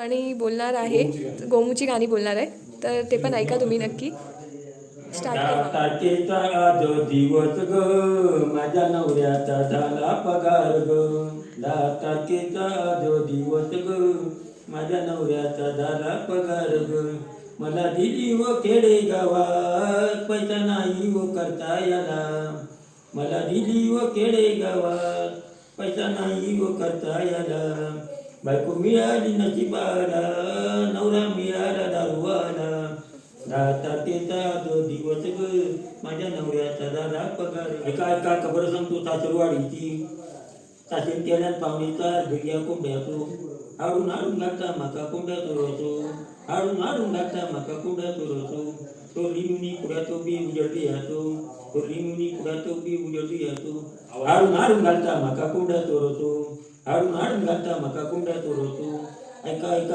आणि बोलणार आहे गोमूची गाणी बोलणार आहे, तर ते पण ऐका तुम्ही नक्की. स्टार्ट कर बाबा. तारखेचा आज दिवस ग, माझ्या नवऱ्याचा झाला पगार ग. 10 तारखेचा आज दिवस ग, माझ्या नवऱ्याचा झाला पगार ग. मला दिली व खेडे गावात, पैसा नाही व करता याला. मला दिली व खेडे गावात, पैसा नाही व करता याला. बायको मिळाली नशिबाला, नवरा मिळाला दारूवाला. 10 तारखेचा जो दिवस ग, माझ्या नवऱ्याचा झाला पगार. ऐका ऐका खबर सांगतो सासरवाडीची. सासर केल्यान पाहुणेचा भिड्या कोंबड्याचो, हाडून हाडून घालता म्हाका कोंबड्या चोरचो. हाडून हाडून घालता म्हाका कोंबड्या चोरचो. तो लिमुनी कुड्याचो बी उजळी याचो, तो लिमुनी कुड्याचो बी उजळी याचो. हाडून हाडून घालता म्हाका कोंबड्या चोरचो, हाडून हाडून घालता म्हाका कोंबड्या चोरचो. ऐका ऐका